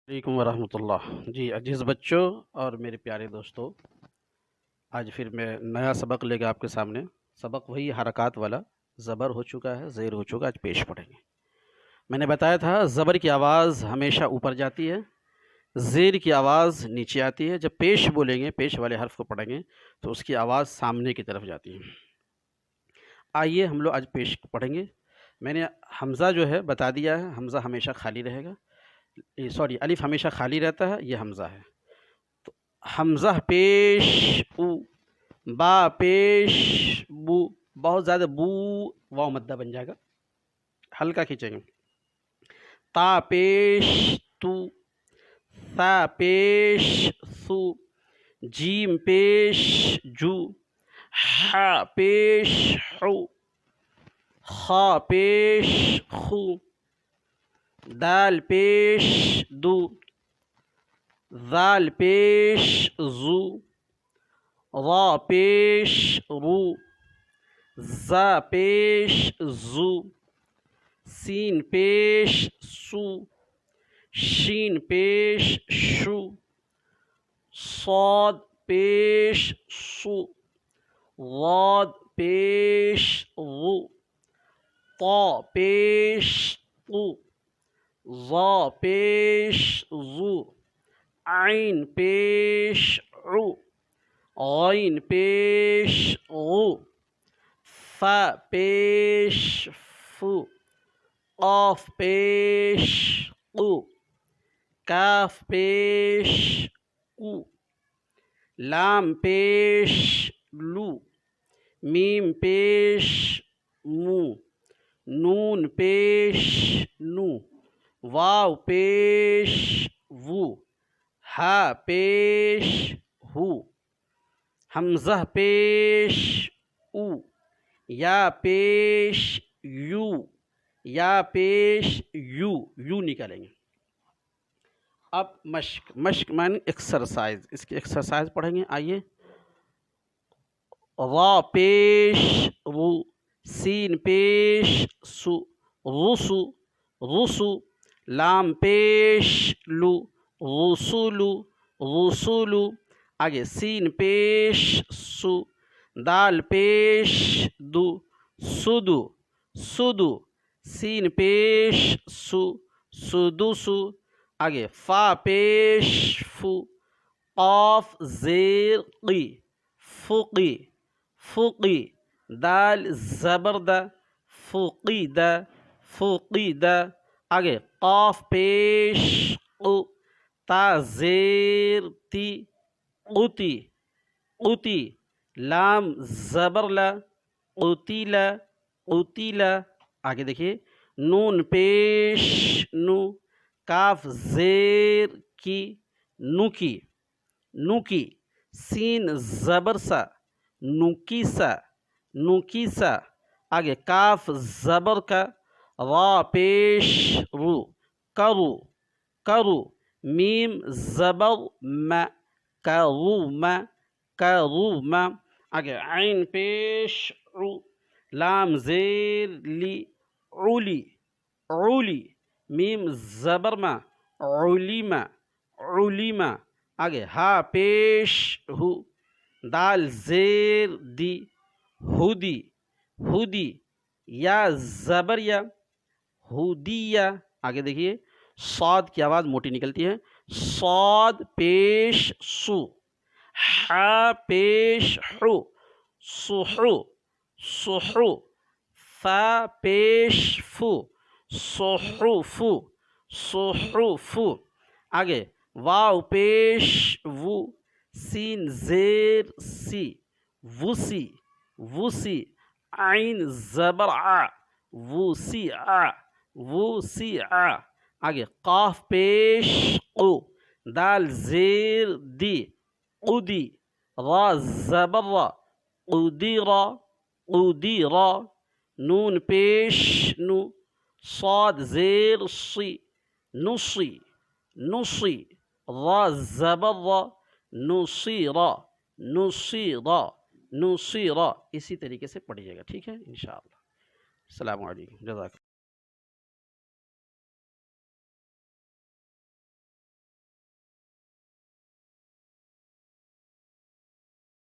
علیکم ورحمۃ اللہ۔ جی عزیز بچوں اور میرے پیارے دوستوں، آج پھر میں نیا سبق لے کے آپ کے سامنے، سبق وہی حرکات والا، زبر ہو چکا ہے، زیر ہو چکا، آج پیش پڑھیں گے۔ میں نے بتایا تھا زبر کی آواز ہمیشہ اوپر جاتی ہے، زیر کی آواز نیچے آتی ہے۔ جب پیش بولیں گے، پیش والے حرف کو پڑھیں گے تو اس کی آواز سامنے کی طرف جاتی ہے۔ آئیے ہم لوگ آج پیش پڑھیں گے۔ میں نے حمزہ جو ہے بتا دیا ہے، حمزہ ہمیشہ خالی رہے گا، سوری الف ہمیشہ خالی رہتا ہے، یہ حمزہ ہے۔ تو حمزہ پیش او، با پیش بو، بہت زیادہ بو واو مدہ بن جائے گا، ہلکا کھینچیں گے۔ تا پیش تو، ثا پیش ثو، جیم پیش جو، حا پیش حو، خا پیش خو، دال پیش دو، ذال پیش زو، را پیش رو، زا پیش زو، سین پیش سو، شین پیش شو، صاد پیش سو، ضاد پیش غو، طا پیش طو، ظا پیش ظو، عین پیش عو، غین پیش غو، فا پیش فو، قاف پیش قو، کاف پیش کو، لام پیش لو، میم پیش مو، نون پیش نو، واو پیش وو، ہا پیش ہو، حمزہ پیش او، یا پیش یو، یا پیش یو، یو نکالیں گے۔ اب مشق معنی ایکسرسائز، اس کی ایکسرسائز پڑھیں گے۔ آئیے، را پیش رو، سین پیش سو، رسو رسو، لام پیش لو، رسولو رسولو، آگے سین پیش سو، دال پیش دو، سدو سدو، سین پیش سو، سدوسو، آگے فا پیش فو، قاف زیر قی، فقی فقی، دال زبر دا، فقیدہ فقیدہ، آگے قاف پیش قو، تا زیر تی، قتی قتی، لام زبر لا، قتیلا قتیلا، آگے دیکھیے، نون پیش نو، کاف زیر کی، نکی نکی، سین زبر سا، نکیسا نکیسا، آگے کاف زبر کا، را پیش رو، کرو کرو، میم زبر ما، کروم کروم، آگے عین پیش عو، لام زیر لی، علی علی، میم زبر ما، علیم علیم، آگے ہا پیش ہو، دال زیر دی، ہدی ہدی، یا زبر یا، ہدیہ، آگے دیکھیے صاد کی آواز موٹی نکلتی ہے، صاد پیش سو، حا پیش حو، سحو سحو، فا پیش فو، صحفو صحفو، آگے واو پیش وو، سین زیر سی، وسی وسی، عین زبر ع، وسیع وسیع، آگے قاف پیش قو، دال زیر دی، قدی، را زبر را، قدیرا قدیرا، نون پیش نو، صاد زیر سی، نصی نصی، را زبر را، نصیرا نصیرا نصیرا، اسی طریقے سے پڑھیے گا، ٹھیک ہے انشاءاللہ۔ السلام علیکم، جزاک اللہ۔